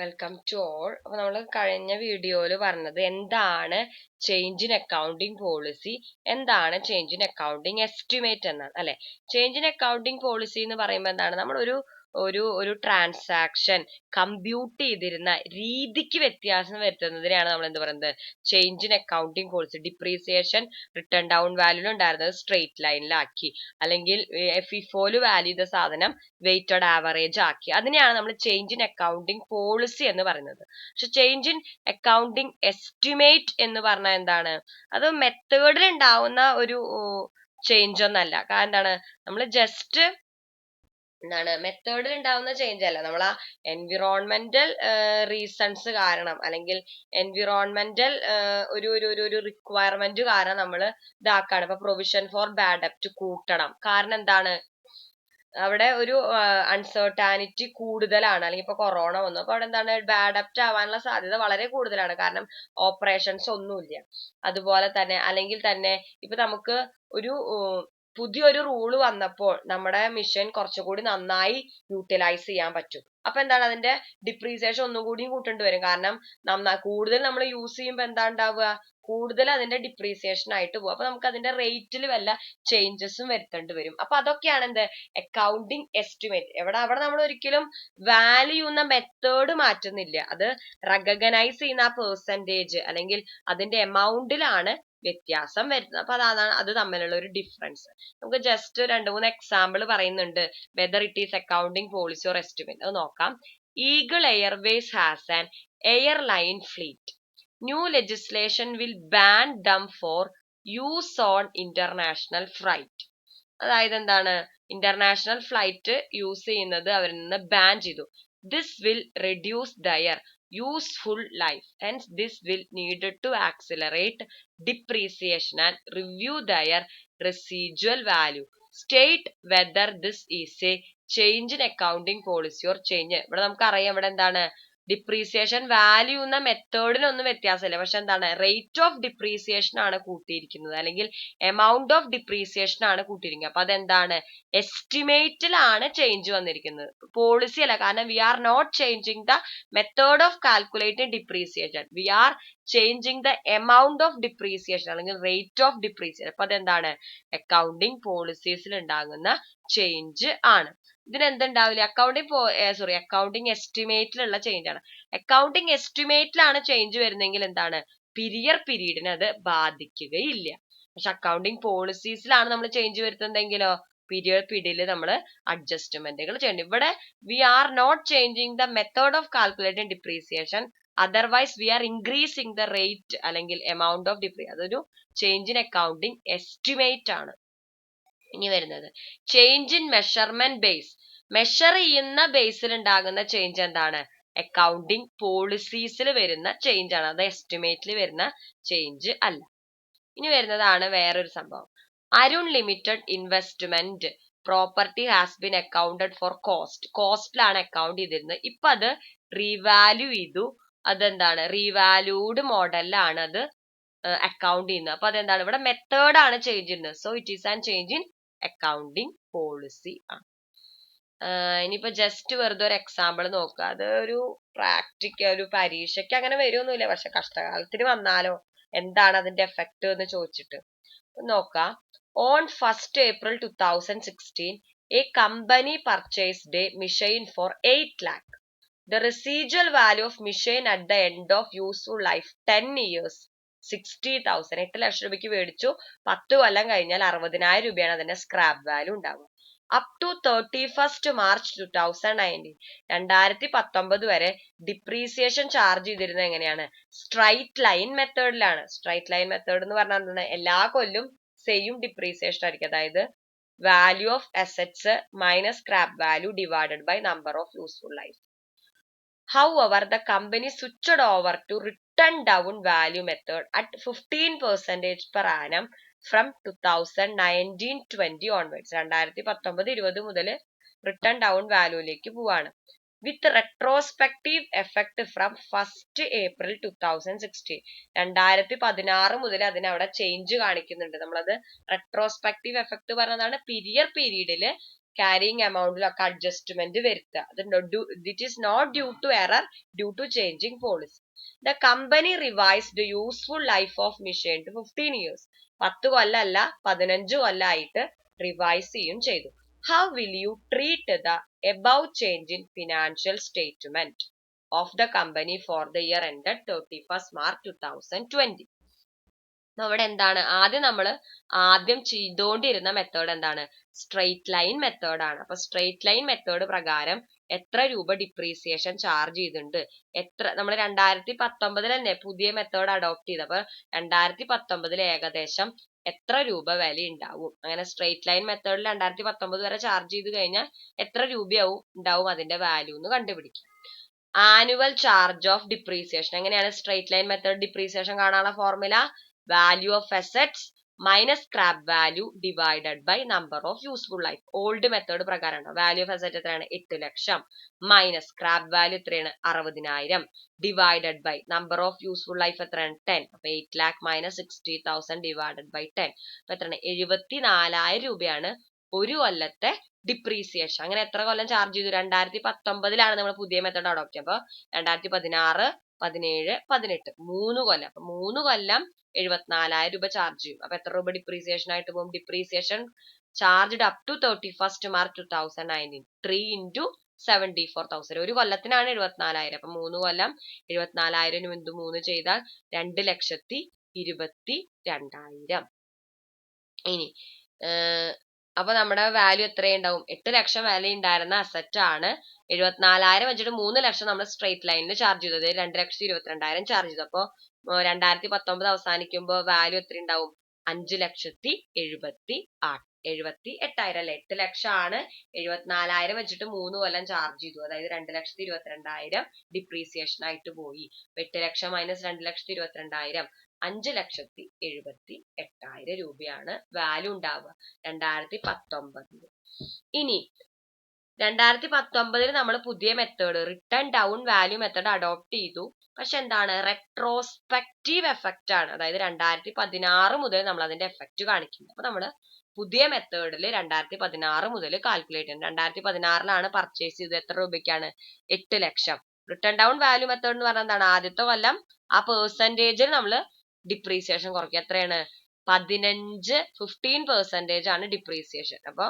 Welcome to all. അപ്പൊ നമ്മൾ കഴിഞ്ഞ വീഡിയോയിൽ പറഞ്ഞത് എന്താണ് ചേഞ്ച് ഇൻ അക്കൗണ്ടിങ് പോളിസി, എന്താണ് ചേഞ്ച് ഇൻ അക്കൗണ്ടിങ് എസ്റ്റിമേറ്റ് എന്നാണ് അല്ലെ. ചേഞ്ച് ഇൻ അക്കൗണ്ടിങ് പോളിസി എന്ന് പറയുമ്പോൾ എന്താണ്, നമ്മൾ ഒരു ഒരു ഒരു ട്രാൻസാക്ഷൻ കമ്പ്യൂട്ട് ചെയ്തിരുന്ന രീതിക്ക് വ്യത്യാസം വരുത്തുന്നതിനെയാണ് നമ്മൾ എന്ത് പറയുന്നത്, change in accounting policy. Depreciation written down value ഉണ്ടായിരുന്നത് സ്ട്രെയിറ്റ് ലൈനിലാക്കി, അല്ലെങ്കിൽ ഫിഫോല് വാല്യൂ ചെയ്ത സാധനം വെയ്റ്റഡ് ആവറേജ് ആക്കി, അതിനെയാണ് നമ്മൾ ചേഞ്ച് ഇൻ അക്കൗണ്ടിങ് പോളിസി എന്ന് പറയുന്നത്. പക്ഷെ ചേഞ്ച് ഇൻ അക്കൗണ്ടിങ് എസ്റ്റിമേറ്റ് എന്ന് പറഞ്ഞാൽ എന്താണ്, അത് മെത്തേഡിൽ ഉണ്ടാവുന്ന ഒരു ചേഞ്ച് ഒന്നല്ല. കാരണം എന്താണ്, നമ്മൾ ജസ്റ്റ് എന്താണ് മെത്തേഡിൽ ഉണ്ടാവുന്ന ചേഞ്ച് അല്ല, നമ്മൾ ആ എൻവിറോൺമെന്റൽ റീസൺസ് കാരണം, അല്ലെങ്കിൽ എൻവിറോൺമെന്റൽ ഒരു റിക്വയർമെന്റ് കാരണം നമ്മൾ ഇതാക്കാണ്. ഇപ്പൊ പ്രൊവിഷൻ ഫോർ ബാഡ് ഡെപ്റ്റ് കൂട്ടണം. കാരണം എന്താണ്, അവിടെ ഒരു അൺസർട്ടാനിറ്റി കൂടുതലാണ്, അല്ലെങ്കിൽ ഇപ്പൊ കൊറോണ വന്നു, അപ്പൊ അവിടെ എന്താണ്, ബാഡ് ഡെപ്റ്റ് ആവാനുള്ള സാധ്യത വളരെ കൂടുതലാണ്. കാരണം ഓപ്പറേഷൻസ് ഒന്നുമില്ല. അതുപോലെ തന്നെ അല്ലെങ്കിൽ തന്നെ ഇപ്പൊ നമുക്ക് ഒരു പുതിയൊരു റൂള് വന്നപ്പോൾ നമ്മുടെ മിഷൻ കുറച്ചുകൂടി നന്നായി യൂട്ടിലൈസ് ചെയ്യാൻ പറ്റും. അപ്പൊ എന്താണ്, അതിന്റെ ഡിപ്രീസിയേഷൻ ഒന്നും കൂടി കൂട്ടേണ്ടി വരും. കാരണം കൂടുതൽ നമ്മൾ യൂസ് ചെയ്യുമ്പോൾ എന്താ ഉണ്ടാവുക, കൂടുതൽ അതിന്റെ ഡിപ്രീസിയേഷൻ ആയിട്ട് പോകും. അപ്പൊ നമുക്ക് അതിന്റെ റേറ്റിൽ വല്ല ചേഞ്ചസും വരുത്തേണ്ടി വരും. അപ്പൊ അതൊക്കെയാണ് എന്ത്, അക്കൗണ്ടിങ് എസ്റ്റിമേറ്റ്. അവിടെ നമ്മൾ ഒരിക്കലും വാല്യൂ എന്ന മെത്തേഡ് മാറ്റുന്നില്ല, അത് റെക്കഗ്നൈസ് ചെയ്യുന്ന ആ പെർസെന്റേജ് അല്ലെങ്കിൽ അതിന്റെ എമൗണ്ടിലാണ് വ്യത്യാസം വരുന്നത്. അപ്പൊ അതാണ് അത് തമ്മിലുള്ള ഒരു ഡിഫറൻസ്. നമുക്ക് ജസ്റ്റ് 2-3 എക്സാമ്പിൾ പറയുന്നുണ്ട്, whether it is accounting policy or estimate. അത് നോക്കാം. Eagle Airways has an airline fleet. New legislation will ban them for use on international flight. അതായത് എന്താണ്, ഇന്റർനാഷണൽ ഫ്ലൈറ്റ് യൂസ് ചെയ്യുന്നത് അവരിൽ നിന്ന് ബാൻ ചെയ്തു. This will reduce their useful life, hence this will needed to accelerate depreciation and review their residual value. State whether this is a change in accounting policy or change. ഇവിടെ നമുക്ക് അറിയാം, ഇവിടെ എന്താണ്, depreciation value എന്ന മെത്തേഡിനൊന്നും വ്യത്യാസമില്ല, പക്ഷെ എന്താണ്, rate of depreciation ആണ് കൂട്ടിയിരിക്കുന്നത്, അല്ലെങ്കിൽ എമൗണ്ട് ഓഫ് ഡിപ്രീസിയേഷൻ ആണ് കൂട്ടിയിരിക്കുന്നത്. അപ്പൊ അതെന്താണ്, എസ്റ്റിമേറ്റിലാണ് ചേഞ്ച് വന്നിരിക്കുന്നത്, പോളിസി അല്ല. കാരണം we are not changing the method of calculating depreciation, we are changing the amount of depreciation അല്ലെങ്കിൽ റേറ്റ് ഓഫ് ഡിപ്രീസിയേഷൻ. അപ്പൊ അതെന്താണ്, അക്കൗണ്ടിങ് പോളിസീസിൽ ഉണ്ടാകുന്ന ചേഞ്ച് ആണ്. ഇതിന് എന്തുണ്ടാവില്ല, അക്കൗണ്ടിങ് എസ്റ്റിമേറ്റിലുള്ള ചേഞ്ച് ആണ്. അക്കൗണ്ടിങ് എസ്റ്റിമേറ്റിലാണ് ചേഞ്ച് വരുന്നെങ്കിൽ എന്താണ്, പീരീഡിനെ അത് ബാധിക്കുകയില്ല. പക്ഷെ അക്കൗണ്ടിങ് പോളിസീസിലാണ് നമ്മൾ ചേഞ്ച് വരുത്തുന്നതെങ്കിലോ പീരീഡിൽ നമ്മൾ അഡ്ജസ്റ്റ്മെന്റുകൾ ചെയ്യണം. ഇവിടെ we are not changing the method of calculating depreciation, otherwise we are increasing the rate അല്ലെങ്കിൽ എമൗണ്ട് ഓഫ് ഡിപ്രീസിയേഷൻ. അതൊരു ചേഞ്ച് ഇൻ അക്കൗണ്ടിങ് എസ്റ്റിമേറ്റ് ആണ്. ഇനി വരുന്നത് change in measurement base. Measure ചെയ്യുന്ന ബേസിൽ ഉണ്ടാകുന്ന ചേഞ്ച് എന്താണ്, അക്കൗണ്ടിങ് പോളിസീസിൽ വരുന്ന ചേഞ്ച് ആണ്, അത് എസ്റ്റിമേറ്റിൽ വരുന്ന ചേഞ്ച് അല്ല. ഇനി വരുന്നതാണ് വേറൊരു സംഭവം. Arun limited investment property has been accounted for കോസ്റ്റിലാണ് അക്കൗണ്ട് ചെയ്തിരുന്നത്. ഇപ്പൊ അത് റീവാല്യൂ ചെയ്തു, അതെന്താണ്, റീവാല്യൂഡ് മോഡലിലാണ് അത് അക്കൗണ്ട് ചെയ്യുന്നത്. അപ്പൊ അതെന്താണ്, ഇവിടെ മെത്തേഡാണ് ചേഞ്ച് ചെയ്യുന്നത്. So it is an change in accounting policy ആണ്. ഇനിയിപ്പോ ജസ്റ്റ് വെറുതെ ഒരു എക്സാമ്പിൾ നോക്കുക. അത് ഒരു ഒരു പരീക്ഷയ്ക്ക് അങ്ങനെ വരുമൊന്നുമില്ല, പക്ഷെ കഷ്ടകാലത്തിന് വന്നാലോ, എന്താണ് അതിന്റെ എഫക്ട് എന്ന് ചോദിച്ചിട്ട് നോക്കാം. On 1st April 2016 a company purchased a machine for 8 lakh. The residual value of machine at the end of useful life 10 years 60,000. 8 ലക്ഷം രൂപയ്ക്ക് മേടിച്ചു, 10 കൊല്ലം കഴിഞ്ഞാൽ 60,000 രൂപയാണ് അതിന്റെ സ്ക്രാപ്പ് വാല്യൂ ഉണ്ടാവുക. അപ് ടു 31st March 2019, 2019 വരെ ഡിപ്രീസിയേഷൻ ചാർജ് ചെയ്തിരുന്നത് എങ്ങനെയാണ്, സ്ട്രൈറ്റ് ലൈൻ മെത്തേഡിലാണ്. സ്ട്രൈറ്റ് ലൈൻ മെത്തേഡ് എന്ന് പറഞ്ഞാൽ എന്താണ്, എല്ലാ കൊല്ലും സെയിം ഡിപ്രീസിയേഷൻ ആയിരിക്കും. അതായത് value of assets minus scrap value divided by number of useful life. However, the company switched over to return down value method at 15% per annum from 2019-20 onwards. 2019-20 മുതൽ return down വാല്യൂയിലേക്ക് പോവാണ്. With retrospective effect from 1st April 2016. 2016 മുതൽ അതിനവിടെ change കാണിക്കുന്നുണ്ട്. നമ്മളത് retrospective effect പറഞ്ഞതാണ്, പീരീഡില് carrying എമൗണ്ടിലൊക്കെ adjustment വരുത്തുക. It is not due to error, due to changing policy. The company revised useful life of machine to 15 years. 10 കൊല്ലമല്ല 15 കൊല്ലമായിട്ട് റിവൈസ് ചെയ്യും ചെയ്തു. How will you treat the above change in financial statement of the company for the year ended 31st March 2020? അവിടെ എന്താണ് ആദ്യം ചെയ്തുകൊണ്ടിരുന്ന method എന്താണ്? Straight line method ആണ്. അപ്പൊ സ്ട്രെയിറ്റ് ലൈൻ മെത്തേഡ് പ്രകാരം എത്ര രൂപ ഡിപ്രീസിയേഷൻ ചാർജ് ചെയ്തിട്ടുണ്ട്, നമ്മൾ 2019 തന്നെ പുതിയ മെത്തേഡ് അഡോപ്റ്റ് ചെയ്ത്. അപ്പൊ 2019 ഏകദേശം എത്ര രൂപ വില ഉണ്ടാവും? അങ്ങനെ സ്ട്രെയിറ്റ് ലൈൻ മെത്തേഡിൽ 2019 വരെ ചാർജ് ചെയ്ത് കഴിഞ്ഞാൽ എത്ര രൂപയാവും ഉണ്ടാവും അതിന്റെ വാല്യൂ എന്ന് കണ്ടുപിടിക്കും. ആനുവൽ ചാർജ് ഓഫ് ഡിപ്രീസിയേഷൻ എങ്ങനെയാണ് സ്ട്രെയിറ്റ് ലൈൻ മെത്തേഡ് ഡിപ്രീസിയേഷൻ കാണാനുള്ള formula? Value of assets minus scrap value divided by number of useful life. Old method പ്രകാരമാണ്. വാല്യൂ ഓഫ് അസെറ്റ് എത്രയാണ്? 8 ലക്ഷം മൈനസ് സ്ക്രാപ്പ് വാല്യൂ എത്രയാണ്? 60,000 divided by number of useful life എത്രയാണ്? 10. അപ്പൊ 8 lakh minus 60,000 divided by 10. അപ്പൊ എത്രയാണ്? 74,000 രൂപയാണ് ഒരു കൊല്ലത്തെ ഡിപ്രീസിയേഷൻ. അങ്ങനെ എത്ര കൊല്ലം ചാർജ് ചെയ്തു? 2019 നമ്മൾ പുതിയ മെത്തേഡ് അഡോപ്റ്റ് ചെയ്തത്. അപ്പൊ 2016, 17, 18 3 കൊല്ലം. അപ്പൊ 3 കൊല്ലം 74,000 രൂപ ചാർജ് ചെയ്യും. അപ്പൊ എത്ര രൂപ ഡിപ്രീസിയേഷൻ ആയിട്ട് പോകും? Depreciation charged up to 31st March 2019 3 into 74,000. ഒരു കൊല്ലത്തിനാണ് 74,000. അപ്പൊ 3 കൊല്ലം 74,000 into 3 ചെയ്താൽ 2,22,000. ഇനി അപ്പൊ നമ്മുടെ വാല്യൂ എത്രയുണ്ടാവും? 8 ലക്ഷം വില ഉണ്ടായിരുന്ന അസറ്റ് ആണ് 74,000 വെച്ചിട്ട് 3 ലക്ഷം നമ്മൾ സ്ട്രെയിറ്റ് ലൈനിൽ ചാർജ് ചെയ്തത് 2,22,000 ചാർജ് ചെയ്തു. അപ്പൊ 2019 അവസാനിക്കുമ്പോ വാല്യൂ എത്ര ഉണ്ടാവും? 5,78,000 അല്ലെ? 8 ലക്ഷം ആണ് 74,000 വെച്ചിട്ട് 3 കൊല്ലം ചാർജ് ചെയ്തു. അതായത് 2,22,000 ഡിപ്രീസിയേഷൻ ആയിട്ട് പോയി. 8 ലക്ഷം മൈനസ് 2,22,000 5,78,000 രൂപയാണ് വാല്യൂ ഉണ്ടാവുക 2019. ഇനി 2019 നമ്മൾ പുതിയ method return down value method adopt ചെയ്തു. പക്ഷെ എന്താണ്? റെട്രോസ്പെക്റ്റീവ് എഫക്റ്റ് ആണ്. അതായത് 2016 മുതൽ നമ്മൾ അതിന്റെ എഫക്റ്റ് കാണിക്കുന്നത്. അപ്പൊ നമ്മള് പുതിയ മെത്തേഡിൽ 2016 മുതൽ കാൽക്കുലേറ്റ് ചെയ്യുന്നത്. 2016 പർച്ചേസ് ചെയ്തത് എത്ര രൂപയ്ക്കാണ്? 8 ലക്ഷം. റിട്ടേൺ ഡൗൺ വാല്യൂ മെത്തേഡ് എന്ന് പറഞ്ഞാൽ എന്താണ്? ആദ്യത്തെ കൊല്ലം ആ പെർസെന്റേജിൽ നമ്മൾ ഡിപ്രീസിയേഷൻ കുറയ്ക്കുക. എത്രയാണ്? 15% ആണ് ഡിപ്രീസിയേഷൻ. അപ്പൊ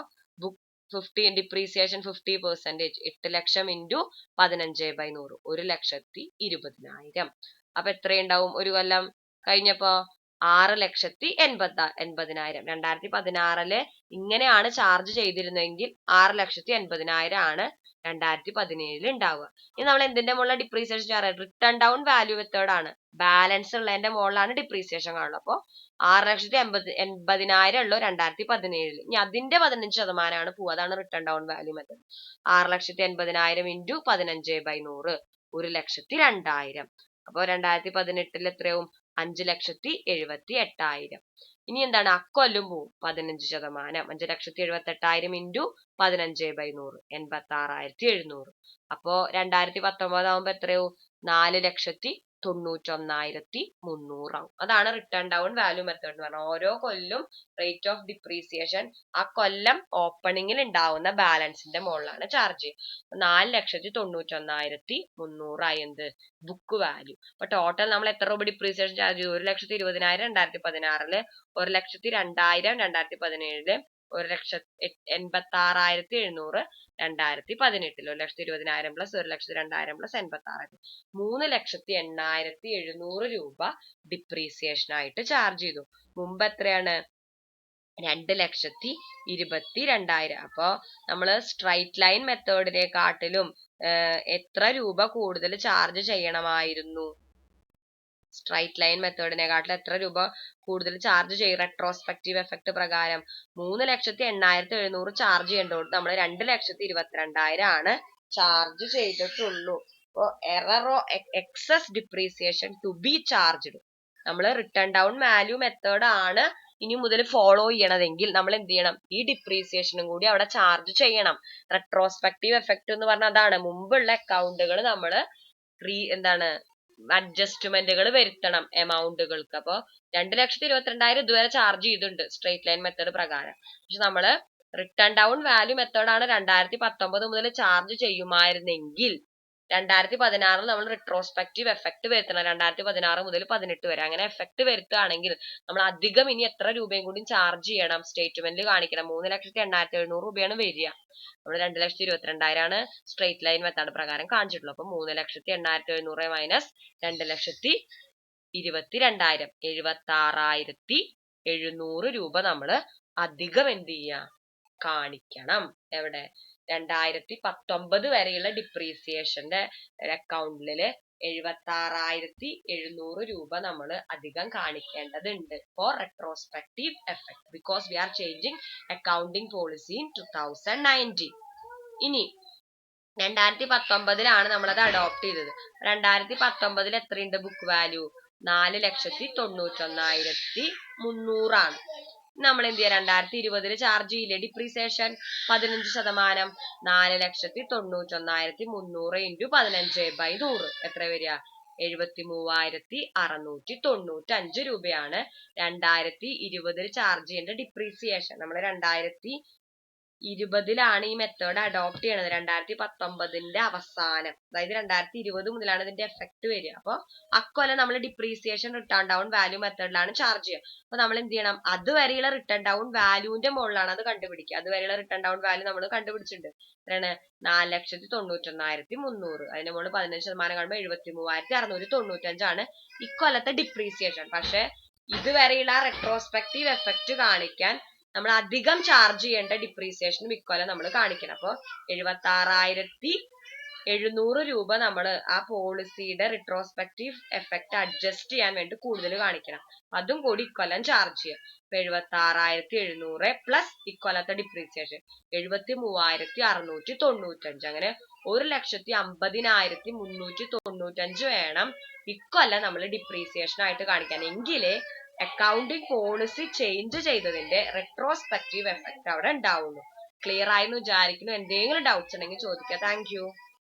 ഡിപ്രീസിയേഷൻ 50%. 8 ലക്ഷം ഇൻറ്റു 15/100 1,20,000. അപ്പൊ എത്രയുണ്ടാവും ഒരു കൊല്ലം കഴിഞ്ഞപ്പോ? 6,80,000. 2016 ഇങ്ങനെയാണ് ചാർജ് ചെയ്തിരുന്നെങ്കിൽ 6,80,000 ആണ് 2017 ഉണ്ടാവുക. ഇനി നമ്മൾ എന്തിന്റെ മുകളിൽ depreciation charge? Return down value method ആണ്. ബാലൻസ് ഉള്ളതിന്റെ മുകളിലാണ് ഡിപ്രീസിയേഷൻ കാണുന്നത്. അപ്പൊ 6,80,000 ഉള്ളു 2017. ഇനി അതിന്റെ 15% പോവുക. അതാണ് return down value method. 6,80,000 into 15/100 1,02,000. അപ്പൊ 2018 എത്രയാവും? 5,78,000. ഇനി എന്താണ്? അക്കൊല്ലും പോവും 15%. 5,78,000 ഇൻറ്റു 15/100 86,700. അപ്പോ 2019 ആവുമ്പോ എത്രയാവും? 4,91,300 ആവും. അതാണ് റിട്ടേൺ ഡൗൺ വാല്യൂ മെത്തേഡ് എന്ന് പറഞ്ഞാൽ. ഓരോ കൊല്ലം റേറ്റ് ഓഫ് ഡിപ്രീസിയേഷൻ ആ കൊല്ലം ഓപ്പണിംഗിൽ ഉണ്ടാവുന്ന ബാലൻസിന്റെ മുകളിലാണ് ചാർജ് ചെയ്യുക. 4,91,300 ആയി എന്ത്? Book value. അപ്പൊ ടോട്ടൽ നമ്മൾ എത്ര രൂപ ഡിപ്രീസിയേഷൻ ചാർജ് ചെയ്തു? 1,20,000 2016, 1,02,000 2017, 1,86,700 2018. 1,20,000 പ്ലസ് 1,02,000 പ്ലസ് 86,000 3,80,700 രൂപ ഡിപ്രീസിയേഷൻ ആയിട്ട് ചാർജ് ചെയ്തു. മുമ്പ് എത്രയാണ്? 2,22,000. അപ്പൊ നമ്മള് സ്ട്രൈറ്റ് ലൈൻ മെത്തേഡിനെക്കാട്ടിലും എത്ര രൂപ കൂടുതൽ ചാർജ് ചെയ്യണമായിരുന്നു? സ്ട്രൈറ്റ് ലൈൻ മെത്തേഡിനെക്കാട്ടിലും എത്ര രൂപ കൂടുതൽ ചാർജ് ചെയ്യും? റെട്രോസ്പെക്റ്റീവ് എഫക്ട് പ്രകാരം 3,80,700 ചാർജ് ചെയ്യേണ്ടത് നമ്മൾ 2,22,000 ആണ് ചാർജ് ചെയ്തിട്ടുള്ളൂ. അപ്പോ error excess depreciation to be charged. നമ്മൾ റിട്ടേൺ ഡൗൺ വാല്യൂ മെത്തേഡ് ആണ് ഇനി മുതൽ ഫോളോ ചെയ്യണതെങ്കിൽ നമ്മൾ എന്ത് ചെയ്യണം? ഈ ഡിപ്രീസിയേഷനും കൂടി അവിടെ ചാർജ് ചെയ്യണം. റെട്രോസ്പെക്റ്റീവ് എഫക്ട് എന്ന് പറഞ്ഞാൽ അതാണ്. മുമ്പുള്ള അക്കൗണ്ടുകൾ നമ്മൾ അഡ്ജസ്റ്റ്മെന്റുകൾ വരുത്തണം എമൗണ്ടുകൾക്ക്. അപ്പൊ 2,22,000 ഇതുവരെ ചാർജ് ചെയ്തിട്ടുണ്ട് സ്ട്രെയിറ്റ് ലൈൻ മെത്തേഡ് പ്രകാരം. പക്ഷെ നമ്മള് റിട്ടേൺ ഡൗൺ വാല്യൂ മെത്തേഡാണ് 2019 മുതൽ ചാർജ് ചെയ്യുമായിരുന്നെങ്കിൽ 2016 നമ്മൾ റിട്രോസ്പെക്റ്റീവ് എഫക്ട് വരുത്തണം. 2016 മുതൽ 18 വരെ അങ്ങനെ എഫക്ട് വരുത്തുകയാണെങ്കിൽ നമ്മൾ അധികം ഇനി എത്ര രൂപയും കൂടി ചാർജ് ചെയ്യണം, സ്റ്റേറ്റ്മെന്റിൽ കാണിക്കണം. 3,80,700 രൂപയാണ് വരിക. നമ്മൾ 2,22,000 സ്ട്രേറ്റ് ലൈൻ മെത്തേഡ് പ്രകാരം കാണിച്ചിട്ടുള്ളൂ. അപ്പൊ 3,80,700 മൈനസ് 2,22,000 76,700 രൂപ നമ്മൾ അധികം എന്ത് ചെയ്യുക, കാണിക്കണം. എവിടെ? 2019 വരെയുള്ള ഡിപ്രീസിയേഷന്റെ അക്കൗണ്ടില് 76,700 രൂപ നമ്മൾ അധികം കാണിക്കേണ്ടതുണ്ട് for retrospective effect because we are changing accounting policy in 2019. ഇനി 2019 നമ്മളത് അഡോപ്റ്റ് ചെയ്തത്. 2019 എത്രയുണ്ട് ബുക്ക് വാല്യൂ? 4,91,300 ആണ്. നമ്മൾ എന്ത് ചെയ്യാം, 2020 ചാർജ് ചെയ്യില്ലേ ഡിപ്രീസിയേഷൻ 15%. 4,91,300 ഇൻറ്റു 15/100 എത്ര വരിക? 73,695 രൂപയാണ് 2020 ചാർജ് ചെയ്യേണ്ട ഡിപ്രീസിയേഷൻ. നമ്മൾ 2020 ഈ മെത്തേഡ് അഡോപ്റ്റ് ചെയ്യണത്. 2019 അവസാനം, അതായത് 2020 മുതലാണ് ഇതിന്റെ എഫക്ട് വരിക. അപ്പൊ അക്കൊല്ലം നമ്മൾ ഡിപ്രീസിയേഷൻ റിട്ടേൺ ഡൗൺ വാല്യൂ മെത്തേഡിലാണ് ചാർജ് ചെയ്യുക. അപ്പൊ നമ്മൾ എന്ത് ചെയ്യണം, അതുവരെയുള്ള റിട്ടേൺ ഡൗൺ വാല്യൂന്റെ മുകളിലാണ് അത് കണ്ടുപിടിക്കുക. അതുവരെയുള്ള റിട്ടേൺ ഡൗൺ വാല്യൂ നമ്മൾ കണ്ടുപിടിച്ചിട്ടുണ്ട്. എത്രയാണ്? 4,91,300. അതിന്റെ മുകളിൽ 15% കാണുമ്പോൾ 73,695 ആണ് ഇക്കൊല്ലത്തെ ഡിപ്രീസിയേഷൻ. പക്ഷെ ഇതുവരെയുള്ള റെട്രോസ്പെക്റ്റീവ് എഫക്ട് കാണിക്കാൻ നമ്മൾ അധികം ചാർജ് ചെയ്യേണ്ട ഡിപ്രീസിയേഷനും ഇക്കൊല്ലം നമ്മൾ കാണിക്കണം. അപ്പൊ 76,700 രൂപ നമ്മൾ ആ പോളിസിയുടെ റിട്രോസ്പെക്റ്റീവ് എഫക്ട് അഡ്ജസ്റ്റ് ചെയ്യാൻ വേണ്ടി കൂടുതൽ കാണിക്കണം. അതും കൂടി ഇക്കൊല്ലം ചാർജ് ചെയ്യാം. 76,700 പ്ലസ് ഇക്കൊല്ലത്തെ ഡിപ്രീസിയേഷൻ 73,695. അങ്ങനെ 1,50,395 വേണം ഇക്കൊല്ലം നമ്മൾ ഡിപ്രീസിയേഷൻ ആയിട്ട് കാണിക്കാൻ. എങ്കിലേ അക്കൗണ്ടിങ് പോളിസി ചേഞ്ച് ചെയ്തതിന്റെ റെട്രോസ്പെക്റ്റീവ് എഫക്ട് അവിടെ ഉണ്ടാവുള്ളൂ. ക്ലിയർ ആയെന്ന് വിചാരിക്കുന്നു. എന്തെങ്കിലും ഡൗട്ട്സ് ഉണ്ടെങ്കിൽ ചോദിക്കുക. Thank you.